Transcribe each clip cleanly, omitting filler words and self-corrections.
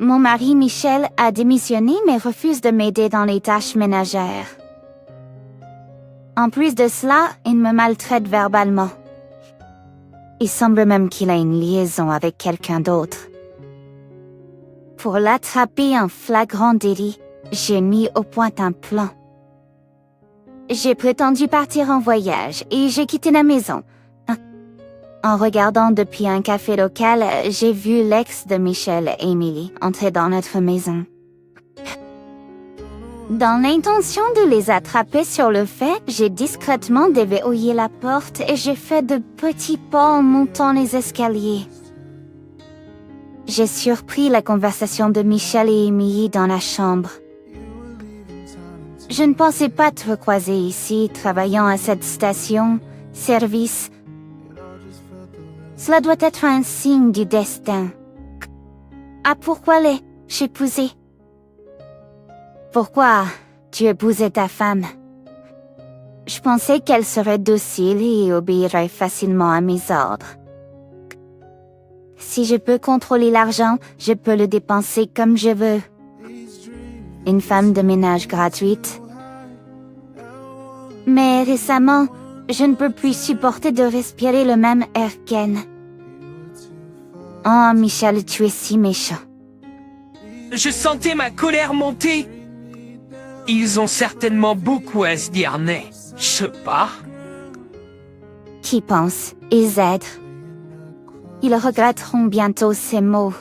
Mon mari Michel a démissionné mais refuse de m'aider dans les tâches ménagères. En plus de cela, il me maltraite verbalement. Il semble même qu'il a une liaison avec quelqu'un d'autre. Pour l'attraper en flagrant délit, j'ai mis au point un plan. J'ai prétendu partir en voyage et j'ai quitté la maison. En regardant depuis un café local, j'ai vu l'ex de Michel, Emily, entrer dans notre maison. Dans l'intention de les attraper sur le fait, j'ai discrètement déverrouillé la porte et j'ai fait de petits pas en montant les escaliers. J'ai surpris la conversation de Michel et Emily dans la chambre. Je ne pensais pas te recroiser ici, travaillant à cette station-service. Cela doit être un signe du destin. Ah, pourquoi j'ai épousé? Pourquoi tu épousais ta femme? Je pensais qu'elle serait docile et obéirait facilement à mes ordres. Si je peux contrôler l'argent, je peux le dépenser comme je veux. Une femme de ménage gratuite. Mais récemment, je ne peux plus supporter de respirer le même air qu'elle. Oh, Michel, tu es si méchant. Je sentais ma colère monter. Ils ont certainement beaucoup à se dire, je sais pas. Qui pense, ils aident. Ils regretteront bientôt ces mots.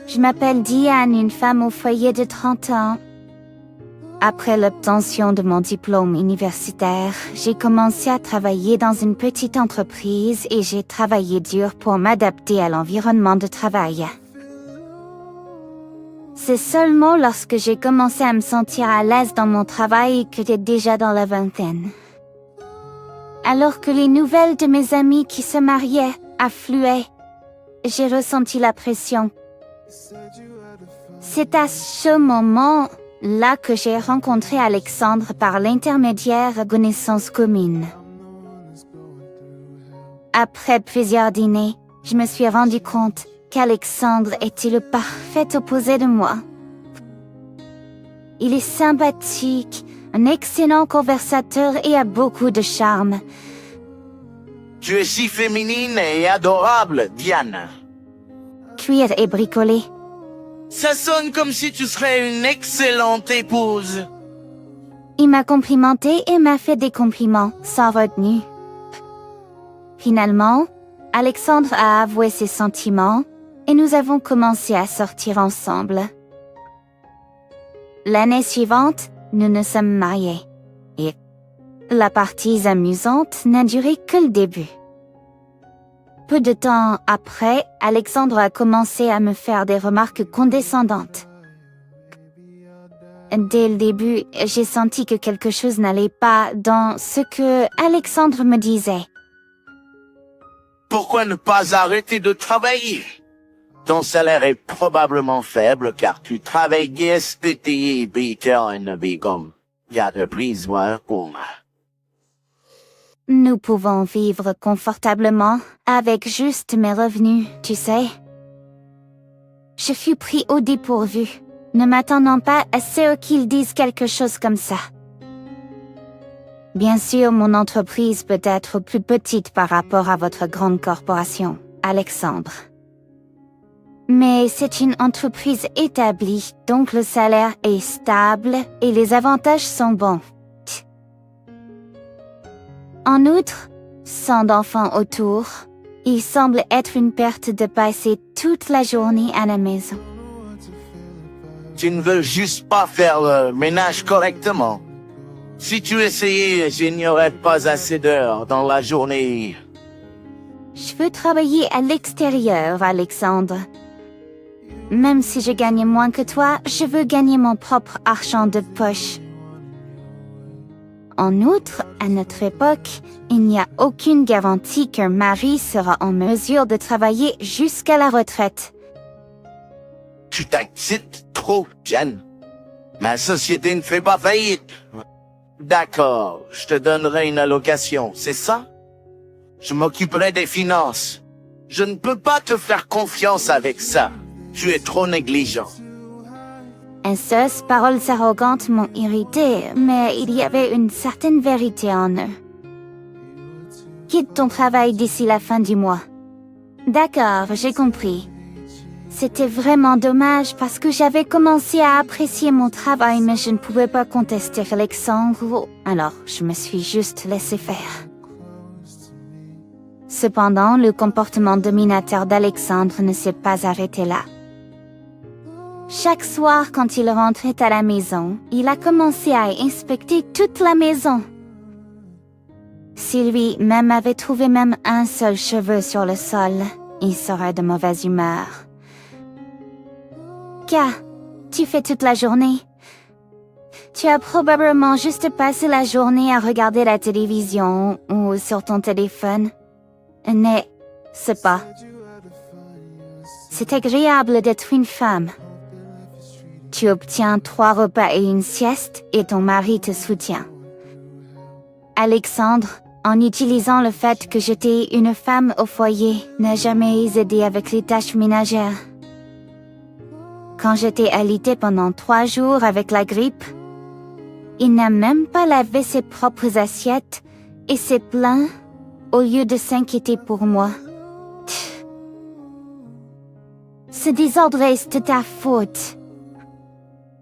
Je m'appelle Diane, une femme au foyer de 30 ans. Après l'obtention de mon diplôme universitaire, j'ai commencé à travailler dans une petite entreprise et j'ai travaillé dur pour m'adapter à l'environnement de travail. C'est seulement lorsque j'ai commencé à me sentir à l'aise dans mon travail que j'étais déjà dans la vingtaine. Alors que les nouvelles de mes amis qui se mariaient affluaient, j'ai ressenti la pression. C'est à ce moment-là que j'ai rencontré Alexandre par l'intermédiaire de connaissances communes. Après plusieurs dîners, je me suis rendu compte qu'Alexandre était le parfait opposé de moi. Il est sympathique, un excellent conversateur et a beaucoup de charme. Tu es si féminine et adorable, Diane. Cuire et bricoler. Ça sonne comme si tu serais une excellente épouse. Il m'a complimenté et m'a fait des compliments, sans retenue. Finalement, Alexandre a avoué ses sentiments et nous avons commencé à sortir ensemble. L'année suivante, nous nous sommes mariés. Et la partie amusante n'a duré que le début. Peu de temps après, Alexandre a commencé à me faire des remarques condescendantes. Dès le début, j'ai senti que quelque chose n'allait pas dans ce que Alexandre me disait. Pourquoi ne pas arrêter de travailler? Ton salaire est probablement faible car tu travailles SPT et BTN Begum. Il y a de prise, Nous pouvons vivre confortablement avec juste mes revenus, tu sais. Je fus pris au dépourvu, ne m'attendant pas à ce qu'ils disent quelque chose comme ça. Bien sûr, mon entreprise peut être plus petite par rapport à votre grande corporation, Alexandre. Mais c'est une entreprise établie, donc le salaire est stable et les avantages sont bons. En outre, sans d'enfants autour, il semble être une perte de passer toute la journée à la maison. Tu ne veux juste pas faire le ménage correctement. Si tu essayais, je n'y aurais pas assez d'heures dans la journée. Je veux travailler à l'extérieur, Alexandre. Même si je gagne moins que toi, je veux gagner mon propre argent de poche. En outre, à notre époque, il n'y a aucune garantie qu'un mari sera en mesure de travailler jusqu'à la retraite. Tu t'excites trop, Jen. Ma société ne fait pas faillite. D'accord, je te donnerai une allocation, c'est ça? Je m'occuperai des finances. Je ne peux pas te faire confiance avec ça. Tu es trop négligent. Ces paroles arrogantes m'ont irritée, mais il y avait une certaine vérité en eux. Quitte ton travail d'ici la fin du mois. D'accord, j'ai compris. C'était vraiment dommage parce que j'avais commencé à apprécier mon travail, mais je ne pouvais pas contester Alexandre, alors je me suis juste laissé faire. Cependant, le comportement dominateur d'Alexandre ne s'est pas arrêté là. Chaque soir, quand il rentrait à la maison, il a commencé à inspecter toute la maison. Si lui-même avait trouvé même un seul cheveu sur le sol, il serait de mauvaise humeur. Tu fais toute la journée? Tu as probablement juste passé la journée à regarder la télévision ou sur ton téléphone. C'est pas. C'est agréable d'être une femme. Tu obtiens 3 repas et une sieste et ton mari te soutient. Alexandre, en utilisant le fait que j'étais une femme au foyer, n'a jamais aidé avec les tâches ménagères. Quand j'étais alitée pendant 3 jours avec la grippe, il n'a même pas lavé ses propres assiettes et s'est plaint au lieu de s'inquiéter pour moi. Ce désordre est de ta faute.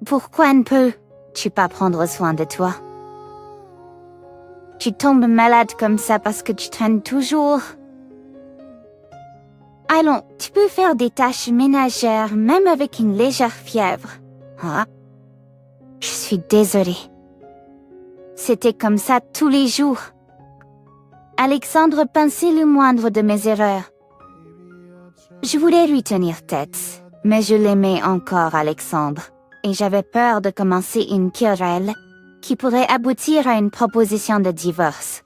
Pourquoi ne peux-tu pas prendre soin de toi? Tu tombes malade comme ça parce que tu traînes toujours. Allons, tu peux faire des tâches ménagères même avec une légère fièvre. Ah, je suis désolée. C'était comme ça tous les jours. Alexandre pensait le moindre de mes erreurs. Je voulais lui tenir tête, mais je l'aimais encore, Alexandre, et j'avais peur de commencer une querelle qui pourrait aboutir à une proposition de divorce.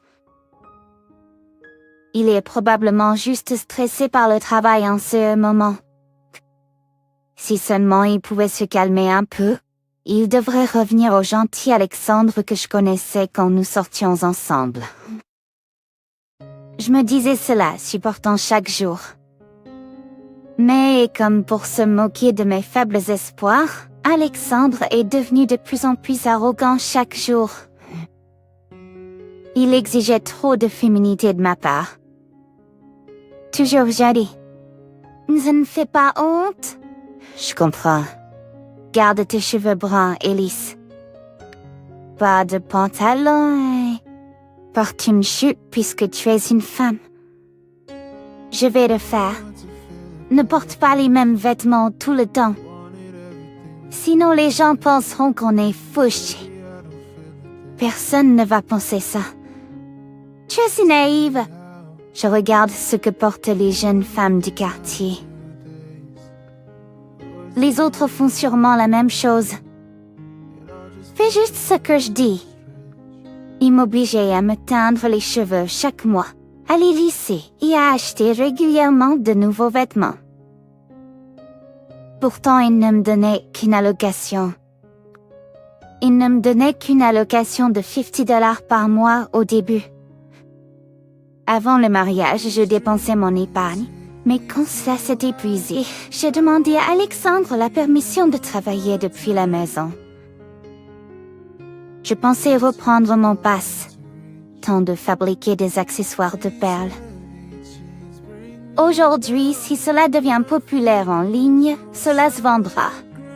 Il est probablement juste stressé par le travail en ce moment. Si seulement il pouvait se calmer un peu, il devrait revenir au gentil Alexandre que je connaissais quand nous sortions ensemble. Je me disais cela, supportant chaque jour. Mais comme pour se moquer de mes faibles espoirs, Alexandre est devenu de plus en plus arrogant chaque jour. Il exigeait trop de féminité de ma part. Toujours joli. Ça ne fait pas honte? Je comprends. Garde tes cheveux bruns et lisses. Pas de pantalon. Porte une jupe puisque tu es une femme. Je vais le faire. Ne porte pas les mêmes vêtements tout le temps. Sinon les gens penseront qu'on est fauché. Personne ne va penser ça. Tu es si naïve. Je regarde ce que portent les jeunes femmes du quartier. Les autres font sûrement la même chose. Fais juste ce que je dis. Il m'obligeait à me teindre les cheveux chaque mois, à les lisser et à acheter régulièrement de nouveaux vêtements. Pourtant, il ne me donnait qu'une allocation. Il ne me donnait qu'une allocation de $50 par mois au début. Avant le mariage, je dépensais mon épargne, mais quand cela s'est épuisé, j'ai demandé à Alexandre la permission de travailler depuis la maison. Je pensais reprendre mon passe, temps de fabriquer des accessoires de perles. Aujourd'hui, si cela devient populaire en ligne, cela se vendra,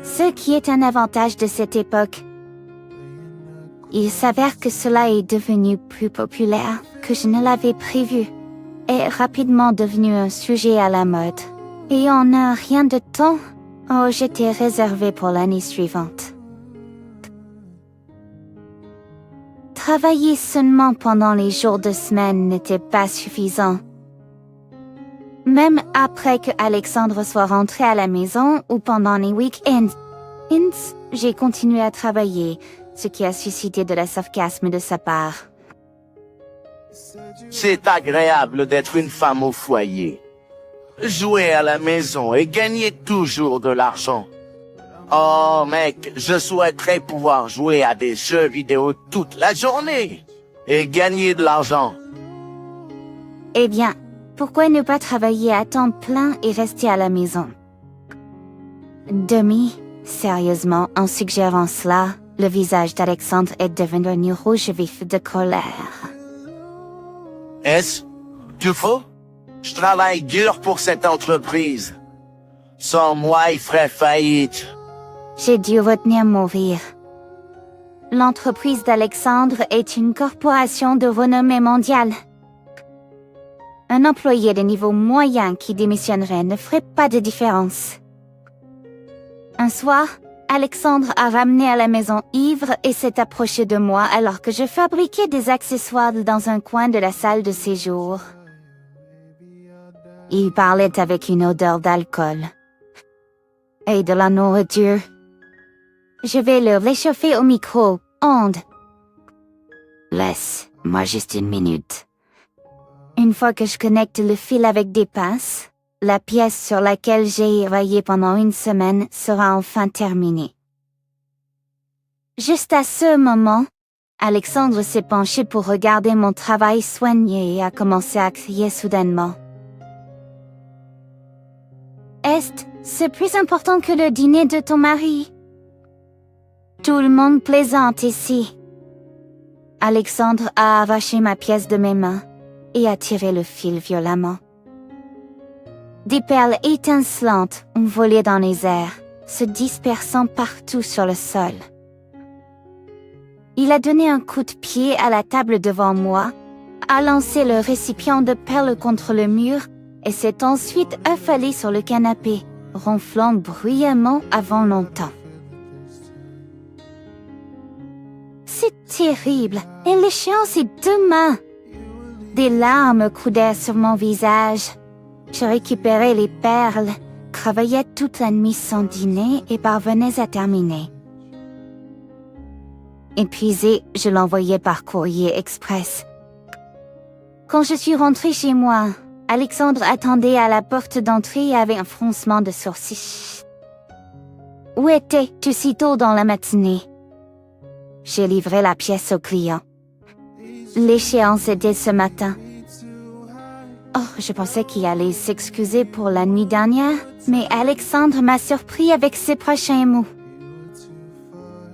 ce qui est un avantage de cette époque. Il s'avère que cela est devenu plus populaire que je ne l'avais prévu, et rapidement devenu un sujet à la mode. Et en un rien de temps, j'étais réservée pour l'année suivante. Travailler seulement pendant les jours de semaine n'était pas suffisant. Même après que Alexandre soit rentré à la maison ou pendant les week-ends, j'ai continué à travailler, ce qui a suscité de la sarcasme de sa part. C'est agréable d'être une femme au foyer. Jouer à la maison et gagner toujours de l'argent. Oh mec, je souhaiterais pouvoir jouer à des jeux vidéo toute la journée et gagner de l'argent. Eh bien, pourquoi ne pas travailler à temps plein et rester à la maison? Sérieusement, en suggérant cela, le visage d'Alexandre est devenu rouge vif de colère. Est-ce tout faux? Je travaille dur pour cette entreprise. Sans moi, il ferait faillite. J'ai dû retenir mon rire. L'entreprise d'Alexandre est une corporation de renommée mondiale. Un employé de niveau moyen qui démissionnerait ne ferait pas de différence. Un soir, Alexandre a ramené à la maison ivre et s'est approché de moi alors que je fabriquais des accessoires dans un coin de la salle de séjour. Il parlait avec une odeur d'alcool et de la nourriture. Je vais le réchauffer au micro, onde. Laisse-moi juste une minute. Une fois que je connecte le fil avec des pinces, la pièce sur laquelle j'ai éraillé pendant une semaine sera enfin terminée. Juste à ce moment, Alexandre s'est penché pour regarder mon travail soigné et a commencé à crier soudainement. Est, c'est plus important que le dîner de ton mari. Tout le monde plaisante ici. Alexandre a arraché ma pièce de mes mains et a tiré le fil violemment. Des perles étincelantes ont volé dans les airs, se dispersant partout sur le sol. Il a donné un coup de pied à la table devant moi, a lancé le récipient de perles contre le mur et s'est ensuite affalé sur le canapé, ronflant bruyamment avant longtemps. C'est terrible, et l'échéance est demain. Des larmes coulaient sur mon visage. Je récupérais les perles, travaillais toute la nuit sans dîner et parvenais à terminer. Épuisé, je l'envoyais par courrier express. Quand je suis rentrée chez moi, Alexandre attendait à la porte d'entrée et avait un froncement de sourcils. « Où étais-tu si tôt dans la matinée ?» J'ai livré la pièce au client. L'échéance était ce matin. Oh, je pensais qu'il allait s'excuser pour la nuit dernière, mais Alexandre m'a surpris avec ses prochains mots.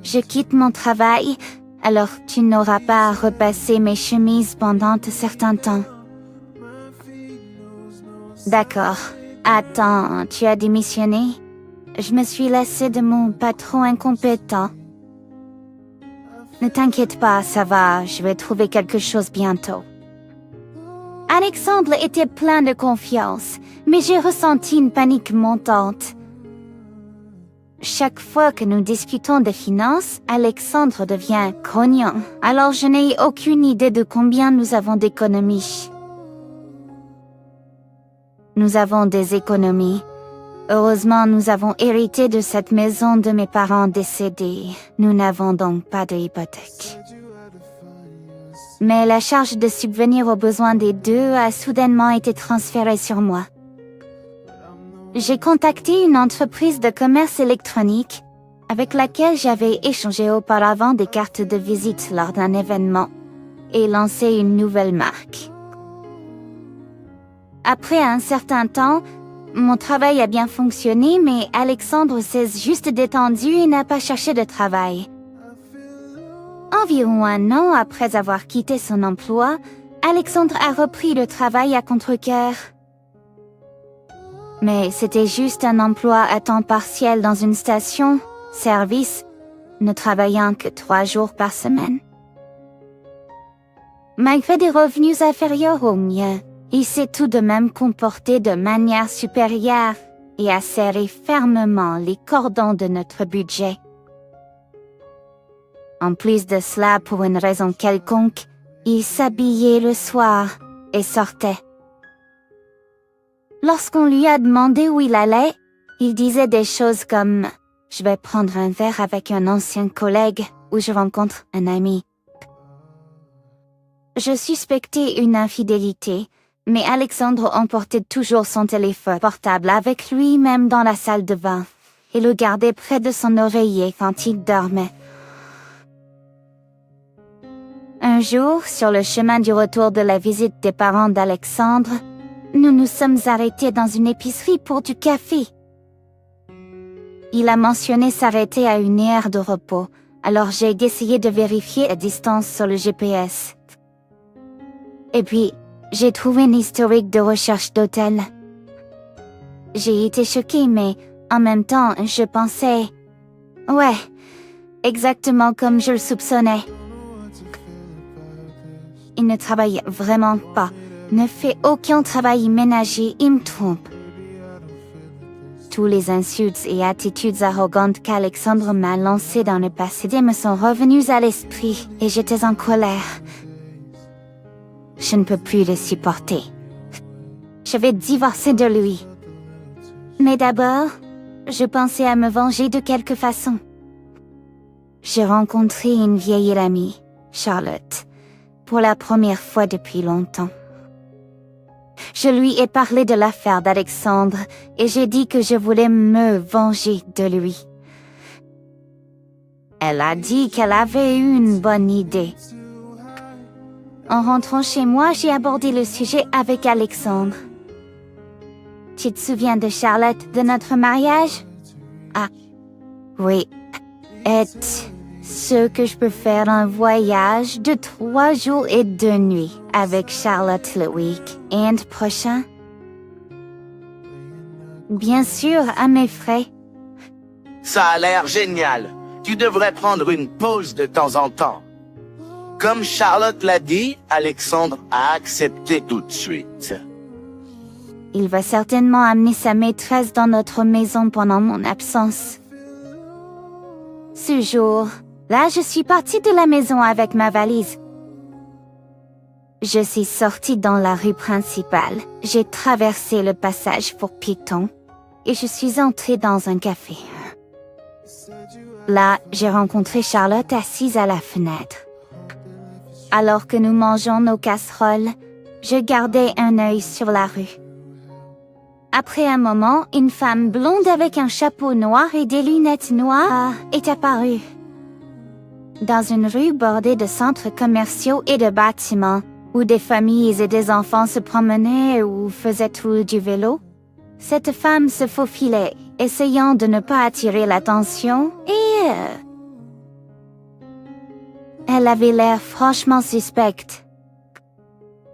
Je quitte mon travail, alors tu n'auras pas à repasser mes chemises pendant un certain temps. D'accord. Attends, tu as démissionné? Je me suis lassée de mon patron incompétent. Ne t'inquiète pas, ça va, je vais trouver quelque chose bientôt. Alexandre était plein de confiance, mais j'ai ressenti une panique montante. Chaque fois que nous discutons de finances, Alexandre devient grognon, alors je n'ai aucune idée de combien nous avons d'économies. Nous avons des économies. Heureusement, nous avons hérité de cette maison de mes parents décédés. Nous n'avons donc pas d'hypothèque. Mais la charge de subvenir aux besoins des deux a soudainement été transférée sur moi. J'ai contacté une entreprise de commerce électronique avec laquelle j'avais échangé auparavant des cartes de visite lors d'un événement et lancé une nouvelle marque. Après un certain temps, mon travail a bien fonctionné, mais Alexandre s'est juste détendu et n'a pas cherché de travail. Environ un an après avoir quitté son emploi, Alexandre a repris le travail à contre-cœur. Mais c'était juste un emploi à temps partiel dans une station-service, ne travaillant que 3 jours par semaine. Malgré des revenus inférieurs aux miens, il s'est tout de même comporté de manière supérieure et a serré fermement les cordons de notre budget. En plus de cela, pour une raison quelconque, il s'habillait le soir et sortait. Lorsqu'on lui a demandé où il allait, il disait des choses comme « Je vais prendre un verre avec un ancien collègue ou je rencontre un ami ». Je suspectais une infidélité, mais Alexandre emportait toujours son téléphone portable avec lui même dans la salle de bain et le gardait près de son oreiller quand il dormait. Un jour, sur le chemin du retour de la visite des parents d'Alexandre, nous nous sommes arrêtés dans une épicerie pour du café. Il a mentionné s'arrêter à une aire de repos, alors j'ai essayé de vérifier la distance sur le GPS. Et puis, j'ai trouvé un historique de recherche d'hôtel. J'ai été choquée, mais en même temps, je pensais... Ouais, exactement comme je le soupçonnais. Il ne travaille vraiment pas, ne fait aucun travail ménager, il me trompe. Tous les insultes et attitudes arrogantes qu'Alexandre m'a lancées dans le passé me sont revenus à l'esprit et j'étais en colère. Je ne peux plus le supporter. Je vais divorcer de lui. Mais d'abord, je pensais à me venger de quelque façon. J'ai rencontré une vieille amie, Charlotte, pour la première fois depuis longtemps. Je lui ai parlé de l'affaire d'Alexandre et j'ai dit que je voulais me venger de lui. Elle a dit qu'elle avait eu une bonne idée. En rentrant chez moi, j'ai abordé le sujet avec Alexandre. Tu te souviens de Charlotte, de notre mariage? Ah, oui. Est-ce que je peux faire un voyage de 3 jours et 2 nuits avec Charlotte le week-end prochain? Bien sûr, à mes frais. Ça a l'air génial. Tu devrais prendre une pause de temps en temps. Comme Charlotte l'a dit, Alexandre a accepté tout de suite. Il va certainement amener sa maîtresse dans notre maison pendant mon absence. Ce jour, là, je suis partie de la maison avec ma valise. Je suis sortie dans la rue principale. J'ai traversé le passage pour piétons et je suis entrée dans un café. Là, j'ai rencontré Charlotte assise à la fenêtre. Alors que nous mangeons nos casseroles, je gardais un œil sur la rue. Après un moment, une femme blonde avec un chapeau noir et des lunettes noires est apparue. Dans une rue bordée de centres commerciaux et de bâtiments, où des familles et des enfants se promenaient ou faisaient du vélo, cette femme se faufilait, essayant de ne pas attirer l'attention et... elle avait l'air franchement suspecte.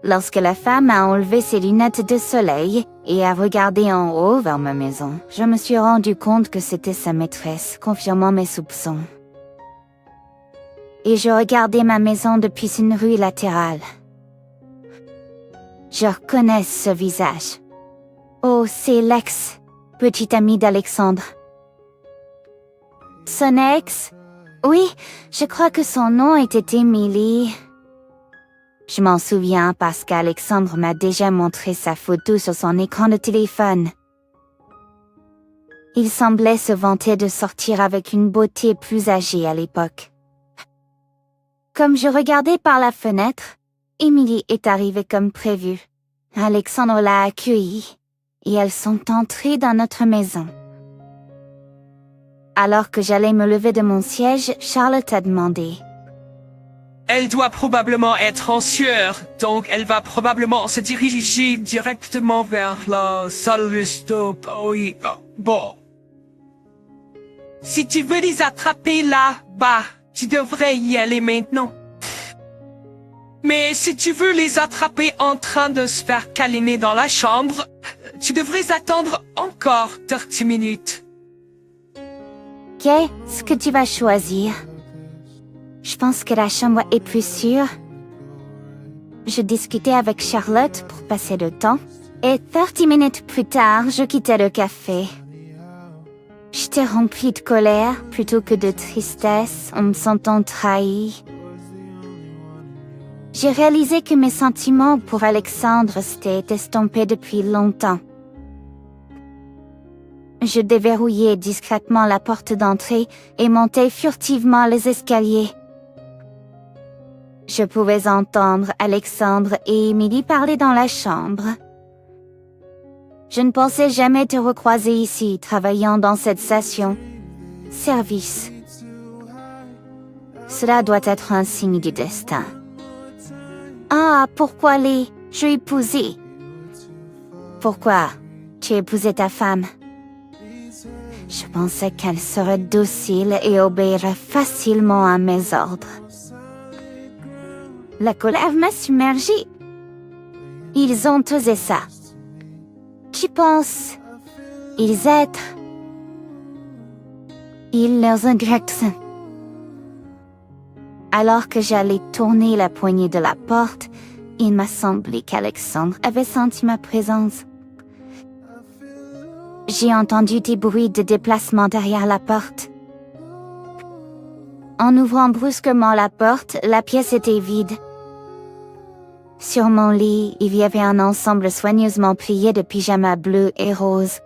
Lorsque la femme a enlevé ses lunettes de soleil et a regardé en haut vers ma maison, je me suis rendu compte que c'était sa maîtresse, confirmant mes soupçons. Et je regardais ma maison depuis une rue latérale. Je reconnais ce visage. Oh, c'est l'ex, petit ami d'Alexandre. Son ex? Oui, je crois que son nom était Emily. Je m'en souviens parce qu'Alexandre m'a déjà montré sa photo sur son écran de téléphone. Il semblait se vanter de sortir avec une beauté plus âgée à l'époque. Comme je regardais par la fenêtre, Emily est arrivée comme prévu. Alexandre l'a accueillie et elles sont entrées dans notre maison. Alors que j'allais me lever de mon siège, Charlotte a demandé: Elle doit probablement être en sueur, donc elle va probablement se diriger directement vers la salle de stop. Oui, bon. Si tu veux les attraper là-bas, tu devrais y aller maintenant. Mais si tu veux les attraper en train de se faire câliner dans la chambre, tu devrais attendre encore 30 minutes. Qu'est-ce que tu vas choisir? Je pense que la chambre est plus sûre. Je discutais avec Charlotte pour passer le temps, et 30 minutes plus tard, je quittais le café. J'étais remplie de colère plutôt que de tristesse en me sentant trahie. J'ai réalisé que mes sentiments pour Alexandre s'étaient estompés depuis longtemps. Je déverrouillai discrètement la porte d'entrée et montai furtivement les escaliers. Je pouvais entendre Alexandre et Emily parler dans la chambre. Je ne pensais jamais te recroiser ici, travaillant dans cette station. Service. Cela doit être un signe du destin. Ah, pourquoi je épousé? Pourquoi tu épousais ta femme? Je pensais qu'elle serait docile et obéirait facilement à mes ordres. La colère m'a submergée. Ils ont osé ça. Tu penses, ils aident. Ils leur ingrètent. Alors que j'allais tourner la poignée de la porte, il m'a semblé qu'Alexandre avait senti ma présence. J'ai entendu des bruits de déplacement derrière la porte. En ouvrant brusquement la porte, la pièce était vide. Sur mon lit, il y avait un ensemble soigneusement plié de pyjamas bleus et roses.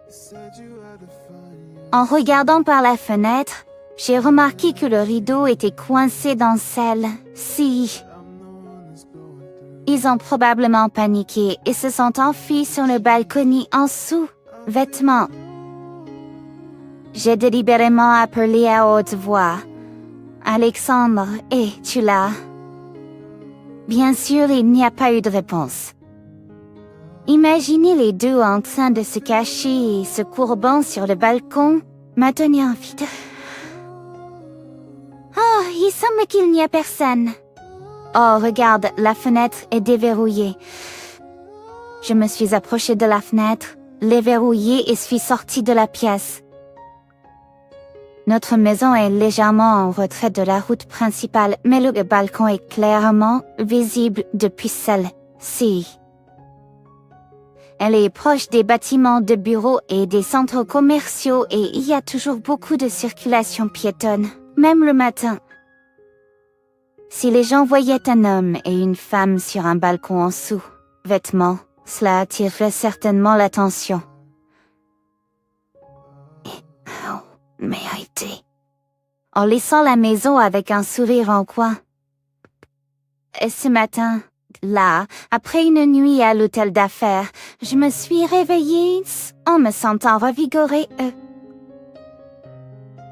En regardant par la fenêtre, j'ai remarqué que le rideau était coincé dans celle-ci. Ils ont probablement paniqué et se sont enfuis sur le balcony en sous-vêtements. J'ai délibérément appelé à haute voix. « Alexandre, es-tu là ?» Bien sûr, il n'y a pas eu de réponse. Imaginer les deux en train de se cacher et se courbant sur le balcon m'a donné envie de... Oh, il semble qu'il n'y a personne. Oh, regarde, la fenêtre est déverrouillée. Je me suis approchée de la fenêtre, l'ai verrouillée et suis sortie de la pièce. Notre maison est légèrement en retrait de la route principale, mais le balcon est clairement visible depuis celle-ci. Elle est proche des bâtiments de bureaux et des centres commerciaux et il y a toujours beaucoup de circulation piétonne, même le matin. Si les gens voyaient un homme et une femme sur un balcon en sous-vêtements, cela attirerait certainement l'attention. Mais a été. En laissant la maison avec un sourire en coin. Et ce matin, là, après une nuit à l'hôtel d'affaires, je me suis réveillée en me sentant revigorée.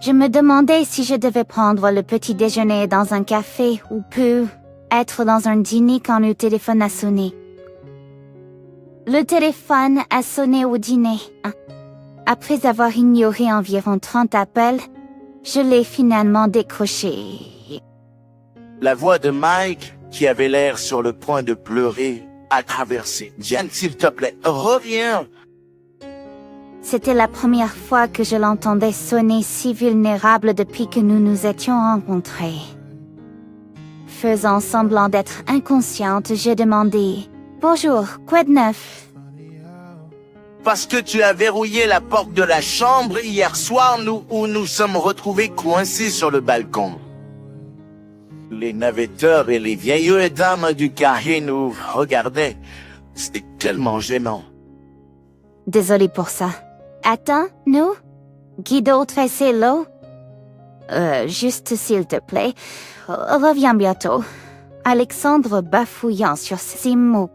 Je me demandais si je devais prendre le petit déjeuner dans un café ou être dans un dîner quand le téléphone a sonné. Le téléphone a sonné au dîner. Après avoir ignoré environ 30 appels, je l'ai finalement décroché. La voix de Mike, qui avait l'air sur le point de pleurer, a traversé. Diane, s'il te plaît, reviens. C'était la première fois que je l'entendais sonner si vulnérable depuis que nous nous étions rencontrés. Faisant semblant d'être inconsciente, j'ai demandé « Bonjour, quoi de neuf ?» Parce que tu as verrouillé la porte de la chambre hier soir, où nous sommes retrouvés coincés sur le balcon. Les navetteurs et les vieilles dames du carré nous regardaient. C'était tellement gênant. Désolée pour ça. Attends, nous? Guido Tresello? Juste s'il te plaît, reviens bientôt. Alexandre bafouillant sur ses mots.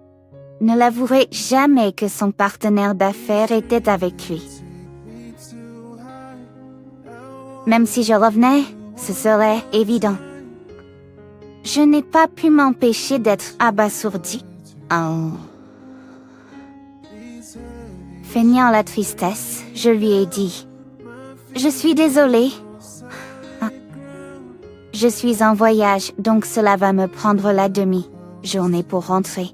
Ne l'avouerait jamais que son partenaire d'affaires était avec lui. Même si je revenais, ce serait évident. Je n'ai pas pu m'empêcher d'être abasourdie. Feignant la tristesse, je lui ai dit « Je suis désolée. Je suis en voyage, donc cela va me prendre la demi-journée pour rentrer. »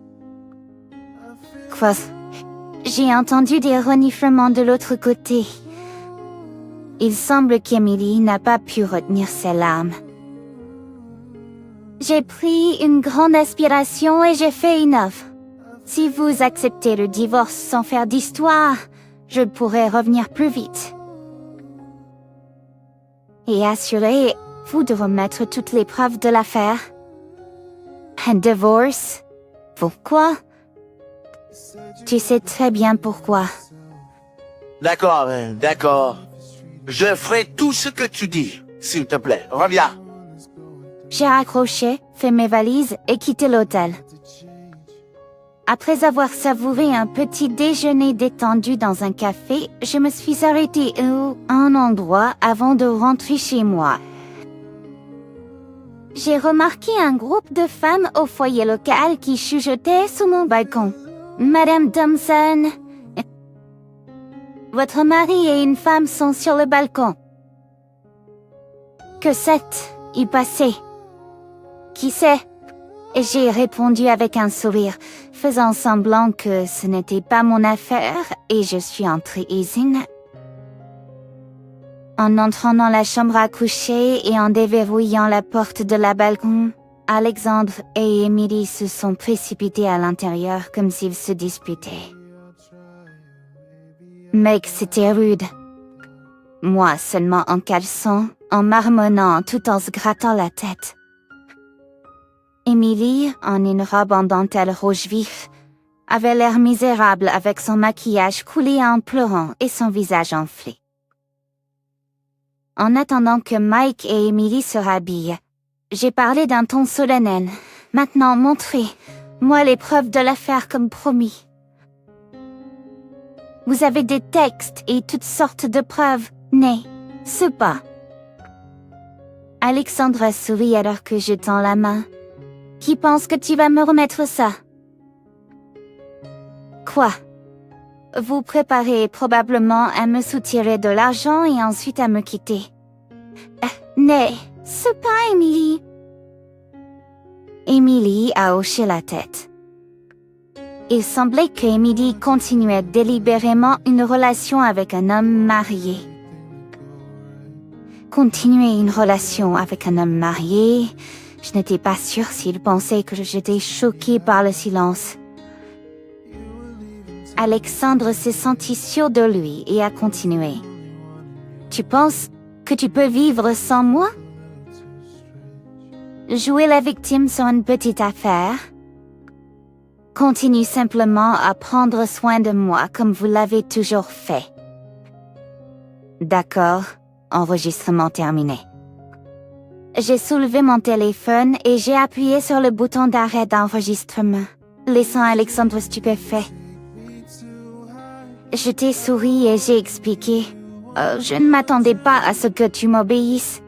Quoi? J'ai entendu des reniflements de l'autre côté. Il semble qu'Emily n'a pas pu retenir ses larmes. J'ai pris une grande aspiration et j'ai fait une offre. Si vous acceptez le divorce sans faire d'histoire, je pourrai revenir plus vite. Et assurez-vous de remettre toutes les preuves de l'affaire. Un divorce? Pourquoi? Tu sais très bien pourquoi. D'accord, d'accord. Je ferai tout ce que tu dis, s'il te plaît. Reviens. J'ai raccroché, fait mes valises et quitté l'hôtel. Après avoir savouré un petit déjeuner détendu dans un café, je me suis arrêtée à un endroit avant de rentrer chez moi. J'ai remarqué un groupe de femmes au foyer local qui chuchotaient sous mon balcon. Madame Thompson Votre mari et une femme sont sur le balcon. Que s'est-il passé? Qui sait? Et j'ai répondu avec un sourire, faisant semblant que ce n'était pas mon affaire et je suis entrée aisée. En entrant dans la chambre à coucher et en déverrouillant la porte de la balcon, Alexandre et Émilie se sont précipités à l'intérieur comme s'ils se disputaient. Mec, c'était rude. Moi seulement en caleçon, en marmonnant tout en se grattant la tête. Émilie, en une robe en dentelle rouge vif, avait l'air misérable avec son maquillage coulé en pleurant et son visage enflé. En attendant que Mike et Émilie se rhabillent, j'ai parlé d'un ton solennel. Maintenant, montrez-moi les preuves de l'affaire comme promis. Vous avez des textes et toutes sortes de preuves, n'est-ce pas? Alexandre sourit alors que je tends la main. Qui pense que tu vas me remettre ça? Quoi? Vous préparez probablement à me soutirer de l'argent et ensuite à me quitter. N'est-ce pas, Émilie? Émilie a hoché la tête. Il semblait qu'Émilie continuait délibérément une relation avec un homme marié. Continuer une relation avec un homme marié, je n'étais pas sûre s'il pensait que j'étais choquée par le silence. Alexandre s'est senti sûr de lui et a continué. Tu penses que tu peux vivre sans moi? Jouer la victime sur une petite affaire? Continue simplement à prendre soin de moi comme vous l'avez toujours fait. D'accord, enregistrement terminé. J'ai soulevé mon téléphone et j'ai appuyé sur le bouton d'arrêt d'enregistrement, laissant Alexandre stupéfait. Je t'ai souri et j'ai expliqué. Je ne m'attendais pas à ce que tu m'obéisses.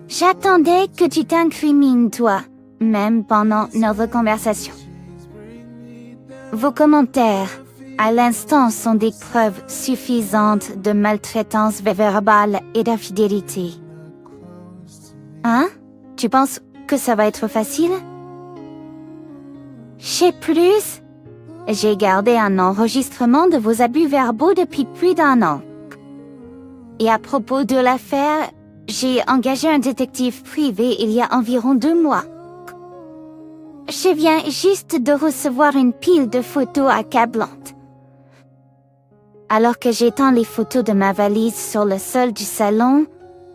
J'attendais que tu t'incrimines, toi, même pendant notre conversation. Vos commentaires, à l'instant, sont des preuves suffisantes de maltraitance verbale et d'infidélité. Hein? Tu penses que ça va être facile? Je sais plus. J'ai gardé un enregistrement de vos abus verbaux depuis plus d'1 an. Et à propos de l'affaire, j'ai engagé un détective privé il y a environ 2 mois. Je viens juste de recevoir une pile de photos accablantes. Alors que j'étends les photos de ma valise sur le sol du salon,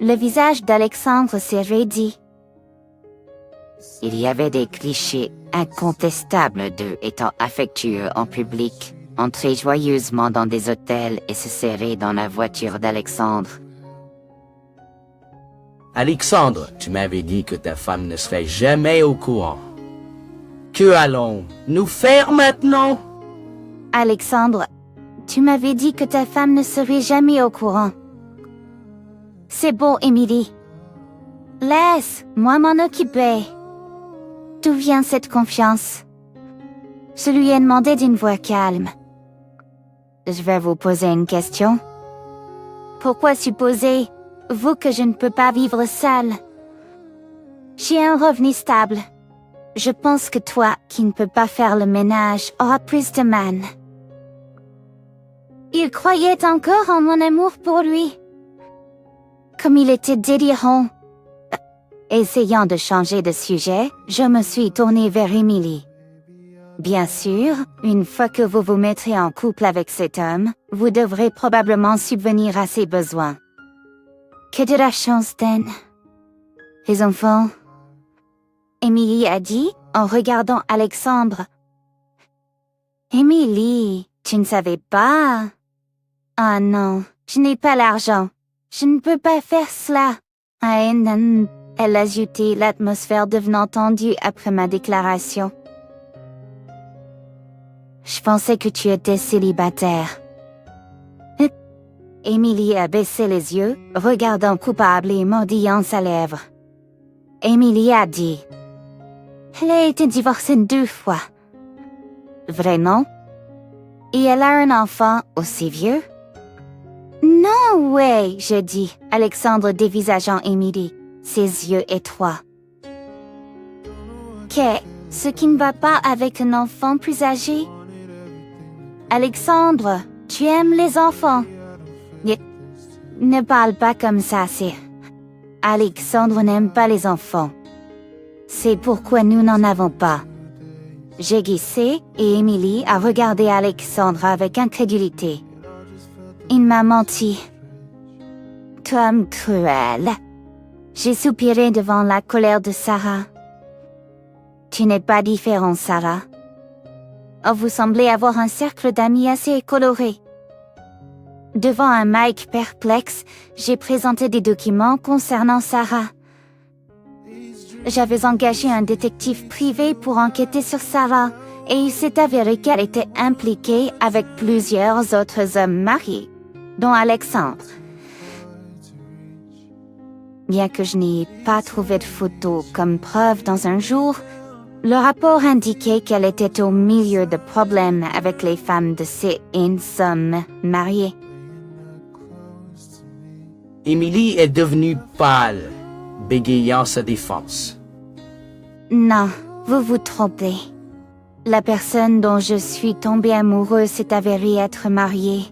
le visage d'Alexandre s'est raidi. Il y avait des clichés incontestables d'eux étant affectueux en public, entrer joyeusement dans des hôtels et se serrer dans la voiture d'Alexandre. Alexandre, tu m'avais dit que ta femme ne serait jamais au courant. Que allons-nous faire maintenant? Alexandre, tu m'avais dit que ta femme ne serait jamais au courant. C'est beau, Émilie. Laisse-moi m'en occuper. D'où vient cette confiance? Je lui ai demandé d'une voix calme. Je vais vous poser une question. Pourquoi supposez-vous que je ne peux pas vivre seule? J'ai un revenu stable. Je pense que toi, qui ne peux pas faire le ménage, auras plus de man. Il croyait encore en mon amour pour lui. Comme il était délirant. Essayant de changer de sujet, je me suis tournée vers Émilie. Bien sûr, une fois que vous vous mettrez en couple avec cet homme, vous devrez probablement subvenir à ses besoins. Que de la chance, Dan. Les enfants? Émilie a dit, en regardant Alexandre. Émilie, tu ne savais pas? Ah non, je n'ai pas l'argent. Je ne peux pas faire cela. Ah non. Elle a ajouté, l'atmosphère devenant tendue après ma déclaration. Je pensais que tu étais célibataire. Émilie a baissé les yeux, regardant coupable et mordillant sa lèvre. Émilie a dit. Elle a été divorcée 2 fois. Vraiment? Et elle a un enfant aussi vieux? Non, ouais, je dis, Alexandre dévisageant Émilie, ses yeux étroits. Qu'est ce qui ne va pas avec un enfant plus âgé? Alexandre, tu aimes les enfants? Ne parle pas comme ça, c'est... Alexandre n'aime pas les enfants. C'est pourquoi nous n'en avons pas. J'ai glissé et Émilie a regardé Alexandre avec incrédulité. Il m'a menti. Tom cruel. J'ai soupiré devant la colère de Sarah. Tu n'es pas différent, Sarah. Oh, vous semblez avoir un cercle d'amis assez coloré. Devant un Mike perplexe, j'ai présenté des documents concernant Sarah. J'avais engagé un détective privé pour enquêter sur Sarah, et il s'est avéré qu'elle était impliquée avec plusieurs autres hommes mariés, dont Alexandre. Bien que je n'ai pas trouvé de photos comme preuve dans un jour, le rapport indiquait qu'elle était au milieu de problèmes avec les femmes de ces hommes mariés. Émilie est devenue pâle, bégayant sa défense. Non, vous vous trompez. La personne dont je suis tombée amoureuse s'est avérée être mariée.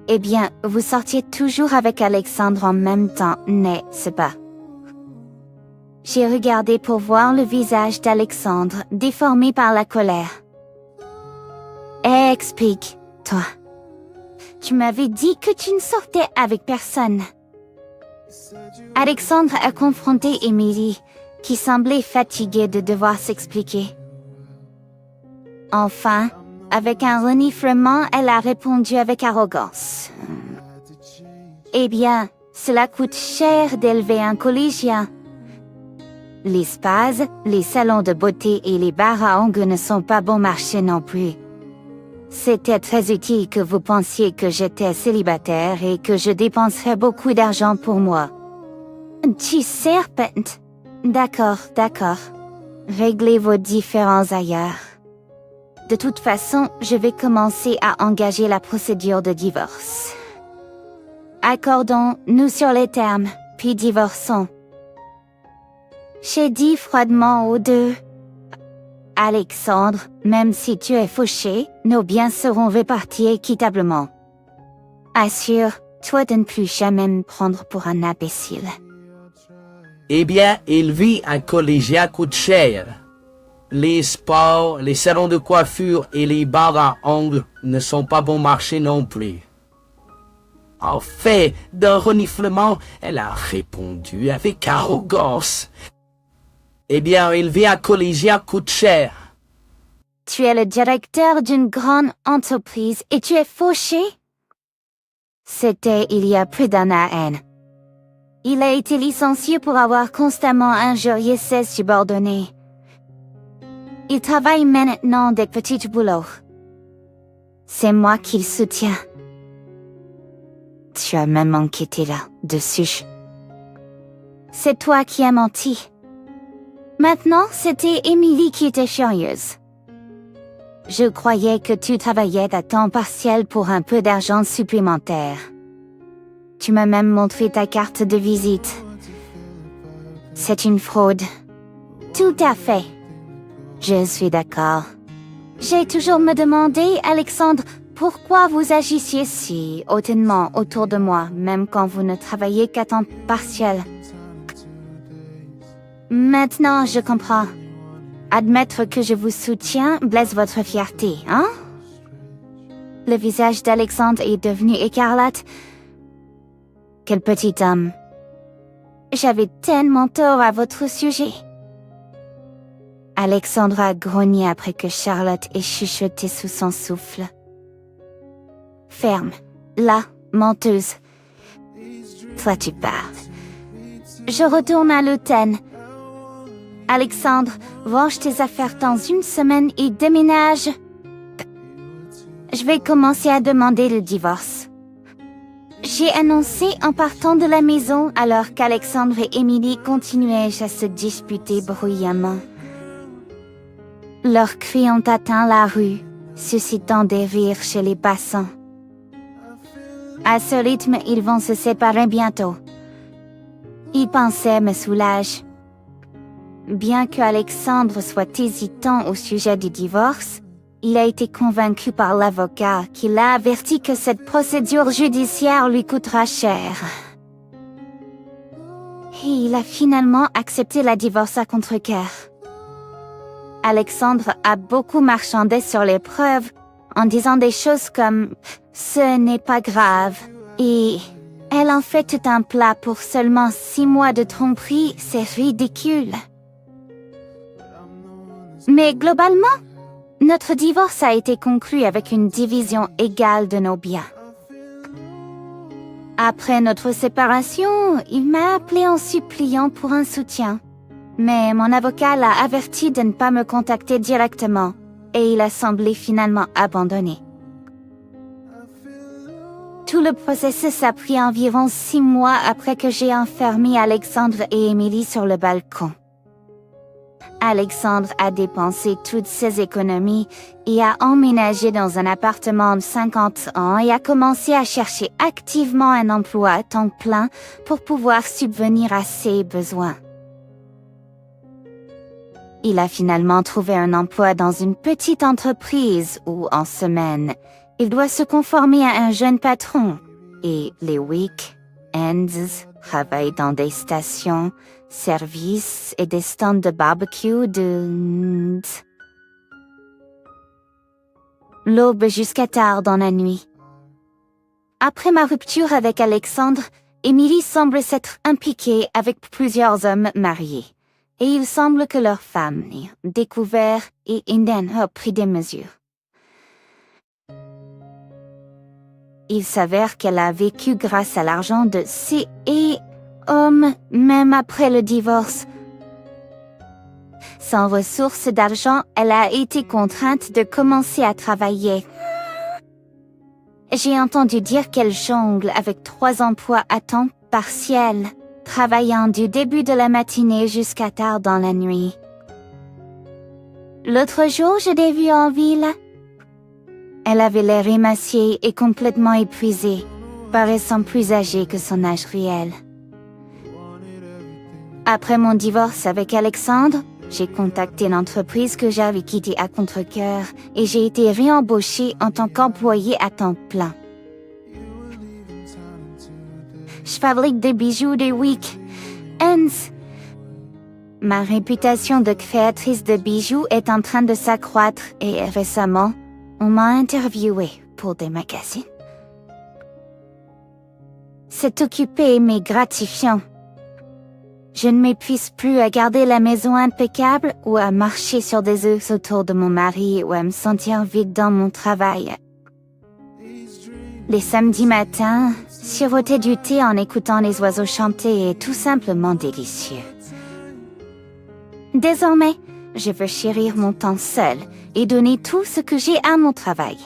Eh bien, vous sortiez toujours avec Alexandre en même temps, n'est-ce pas? J'ai regardé pour voir le visage d'Alexandre, déformé par la colère. Explique-toi. Tu m'avais dit que tu ne sortais avec personne. Alexandre a confronté Émilie, qui semblait fatiguée de devoir s'expliquer. Enfin, avec un reniflement, elle a répondu avec arrogance. Eh bien, cela coûte cher d'élever un collégien. Les spas, les salons de beauté et les bars à ongles ne sont pas bon marché non plus. C'était très utile que vous pensiez que j'étais célibataire et que je dépenserais beaucoup d'argent pour moi. Tu serpent. D'accord. Réglez vos différends ailleurs. De toute façon, je vais commencer à engager la procédure de divorce. Accordons-nous sur les termes, puis divorçons. J'ai dit froidement aux deux. Alexandre, même si tu es fauché, nos biens seront répartis équitablement. Assure-toi de ne plus jamais me prendre pour un imbécile. Eh bien, élever un collégien coûte cher. Les spas, les salons de coiffure et les bars à ongles ne sont pas bon marché non plus. En fait, d'un reniflement, elle a répondu avec arrogance. Eh bien, élever un collégien coûte cher. Tu es le directeur d'une grande entreprise et tu es fauché? C'était il y a plus d'un an. Il a été licencié pour avoir constamment injurié ses subordonnés. Il travaille maintenant des petits boulots. C'est moi qui le soutiens. Tu as même enquêté là-dessus. C'est toi qui as menti. Maintenant, c'était Émilie qui était furieuse. Je croyais que tu travaillais à temps partiel pour un peu d'argent supplémentaire. Tu m'as même montré ta carte de visite. C'est une fraude. Tout à fait. Je suis d'accord. J'ai toujours me demandé, Alexandre, pourquoi vous agissiez si hautement autour de moi, même quand vous ne travaillez qu'à temps partiel. Maintenant, je comprends. Admettre que je vous soutiens blesse votre fierté, hein? Le visage d'Alexandre est devenu écarlate. Quel petit homme. J'avais tellement tort à votre sujet. Alexandre a grogné après que Charlotte ait chuchoté sous son souffle. Ferme, là, menteuse. Toi tu pars. Je retourne à l'hôtel. Alexandre, range tes affaires dans une semaine et déménage. Je vais commencer à demander le divorce. J'ai annoncé en partant de la maison alors qu'Alexandre et Émilie continuaient à se disputer bruyamment. Leurs cris ont atteint la rue, suscitant des rires chez les passants. À ce rythme, ils vont se séparer bientôt. Il pensait me soulager. Bien que Alexandre soit hésitant au sujet du divorce, il a été convaincu par l'avocat qui l'a averti que cette procédure judiciaire lui coûtera cher. Et il a finalement accepté la divorce à contre-cœur. Alexandre a beaucoup marchandé sur les preuves en disant des choses comme « ce n'est pas grave » et « elle en fait tout un plat pour seulement 6 mois de tromperie, c'est ridicule ». Mais globalement, notre divorce a été conclu avec une division égale de nos biens. Après notre séparation, il m'a appelé en suppliant pour un soutien. Mais mon avocat l'a averti de ne pas me contacter directement et il a semblé finalement abandonner. Tout le processus a pris environ 6 mois après que j'ai enfermé Alexandre et Émilie sur le balcon. Alexandre a dépensé toutes ses économies et a emménagé dans un appartement de 50 ans et a commencé à chercher activement un emploi à temps plein pour pouvoir subvenir à ses besoins. Il a finalement trouvé un emploi dans une petite entreprise où, en semaine, il doit se conformer à un jeune patron et les week-ends travaille dans des stations, services et des stands de barbecue de l'aube jusqu'à tard dans la nuit. Après ma rupture avec Alexandre, Émilie semble s'être impliquée avec plusieurs hommes mariés. Et il semble que leur femme ait découvert et Inden a pris des mesures. Il s'avère qu'elle a vécu grâce à l'argent de ces hommes, même après le divorce. Sans ressources d'argent, elle a été contrainte de commencer à travailler. J'ai entendu dire qu'elle jongle avec 3 emplois à temps partiel, travaillant du début de la matinée jusqu'à tard dans la nuit. L'autre jour, je l'ai vue en ville. Elle avait l'air émaciée et complètement épuisée, paraissant plus âgée que son âge réel. Après mon divorce avec Alexandre, j'ai contacté l'entreprise que j'avais quittée à contre-cœur et j'ai été réembauchée en tant qu'employée à temps plein. Je fabrique des bijoux des week-ends. Ma réputation de créatrice de bijoux est en train de s'accroître et récemment, on m'a interviewée pour des magazines. C'est occupé mais gratifiant. Je ne m'épuise plus à garder la maison impeccable ou à marcher sur des œufs autour de mon mari ou à me sentir vide dans mon travail. Les samedis matins, siroter du thé en écoutant les oiseaux chanter est tout simplement délicieux. Désormais, je veux chérir mon temps seul et donner tout ce que j'ai à mon travail.